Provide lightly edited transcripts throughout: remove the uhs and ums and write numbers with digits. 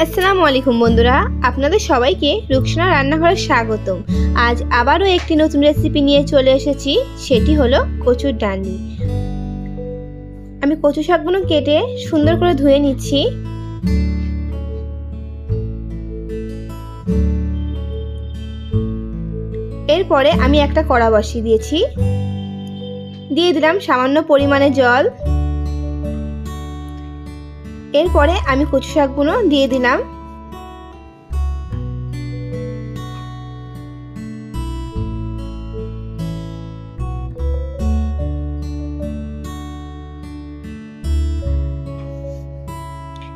আসসালামু আলাইকুম বন্ধুরা, আপনাদের সবাইকে রুকসানা রান্নাঘরে স্বাগতম। আজ আবারও একটি নতুন রেসিপি নিয়ে চলে এসেছি, সেটি হলো কচুর ডান্ডি। আমি কচু শাকগুলো কেটে সুন্দর করে ধুয়ে নিচ্ছি। এরপরে আমি একটা কড়া বসিয়ে দিয়েছি, দিয়ে দিলাম সামান্য পরিমাণে জল। এরপরে আমি কচু শাকগুলো দিয়ে দিলাম।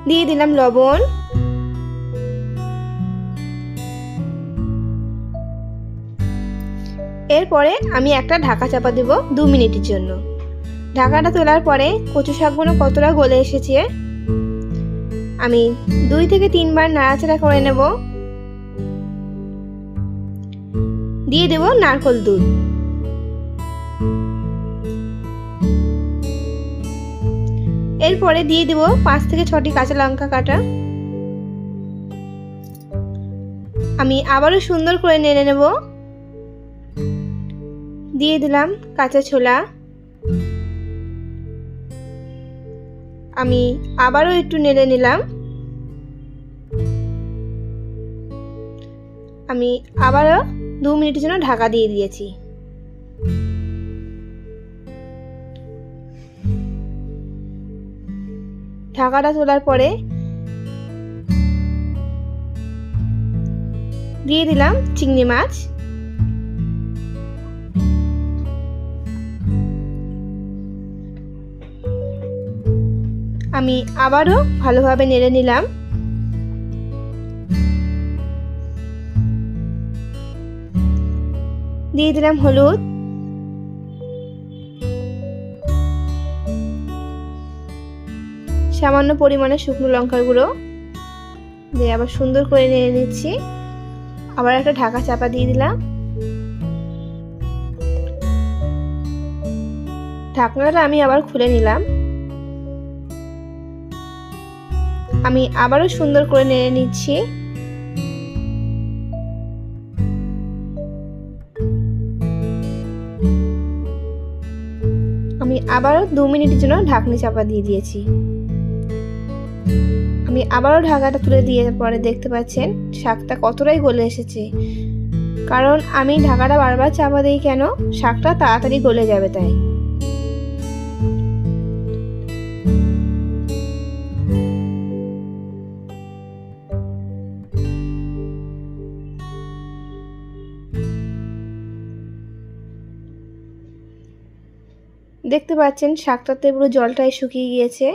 দিয়ে দিলাম লবণ। এরপরে আমি একটা ঢাকা চাপা দেব 2 মিনিটের জন্য। ঢাকাটা তোলার পরে কচু শাকগুলো কতটা গলে এসেছে আমি 2 থেকে 3 বার নাড়াচাড়া করে নেব। দিয়ে দেব নারকেল দুধ। এরপরে দিয়ে দেব 5 থেকে 6টি কাঁচা লঙ্কা কাটা। আমি আবারও সুন্দর করে নেড়ে নেব। দিয়ে দিলাম কাঁচা ছোলা। আমি আবারও একটু নেড়ে নিলাম। আমি আবারও 2 মিনিটের জন্য ঢাকা দিয়ে দিয়েছি। ঢাকাটা তোলার পরে দিয়ে দিলাম চিংড়ি মাছ। আমি আবারও ভালোভাবে নেড়ে নিলাম। দিয়ে দিলাম হলুদ। সামান্য পরিমাণে শুকনো লঙ্কার গুঁড়ো দিয়ে আবার সুন্দর করে নেড়ে নিচ্ছি। আবার একটা ঢাকা চাপা দিয়ে দিলাম। ঢাকনাটা আমি আবার খুলে নিলাম। আমি আবারও সুন্দর করে নেড়ে নিচ্ছি। আমি আবারও 2 মিনিটের জন্য ঢাকনি চাপা দিয়ে দিয়েছি। আমি আবারও ঢাকাটা তুলে দিয়ে পরে দেখতে পাচ্ছেন শাকটা কতটাই গলে এসেছে। কারণ আমি ঢাকাটা বারবার চাপা দিই কেন, শাকটা তাড়াতাড়ি গলে যাবে তাই। দেখতে পাচ্ছেন শাকটাতে পুরো জলটাই শুকিয়ে গিয়েছে।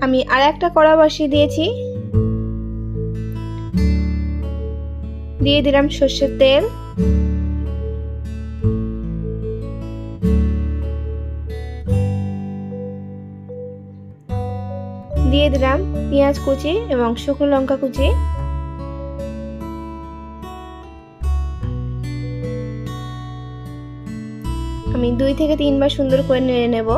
আমি আর একটা কড়া বসিয়ে দিয়েছি। দিয়ে দিলাম সরষের তেল। দিয়ে দিলাম পেঁয়াজ কুচি এবং শুকনো লঙ্কা কুচি। আমি 2 থেকে 3 বার সুন্দর করে নেড়ে নেব।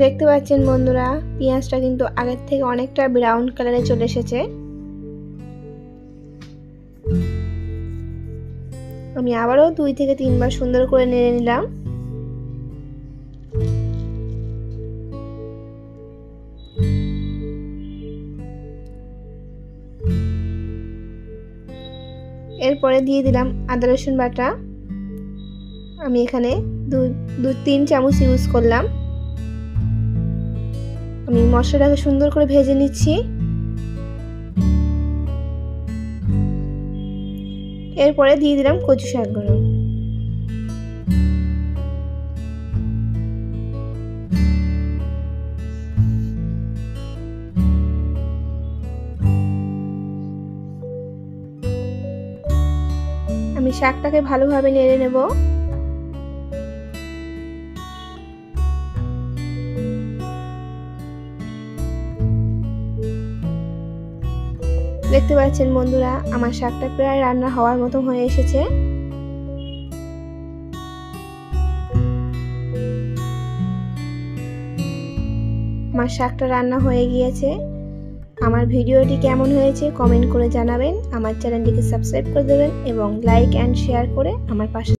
দেখতে পাচ্ছেন বন্ধুরা, পেঁয়াজটা কিন্তু আগের থেকে অনেকটা ব্রাউন কালারে চলে এসেছে। আমি আবারও 2 থেকে 3 বার সুন্দর করে নেড়ে নিলাম। এরপরে দিয়ে দিলাম আদা রসুন বাটা। আমি এখানে 2-3 চামচ ইউজ করলাম। আমি মশলাটাকে সুন্দর করে ভেজে নিচ্ছি। এরপরে দিয়ে দিলাম কচু শাকগুলো। আমি শাকটাকে ভালোভাবে নেড়ে নেব। দেখতে পাচ্ছেন বন্ধুরা, আমার শাকটা প্রায় রান্না হওয়ার মতো হয়ে এসেছে। আমার শাকটা রান্না হয়ে গিয়েছে। আমার ভিডিওটি কেমন হয়েছে কমেন্ট করে জানাবেন। আমার চ্যানেলটিকে সাবস্ক্রাইব করে দেবেন এবং লাইক অ্যান্ড শেয়ার করে আমার পাশে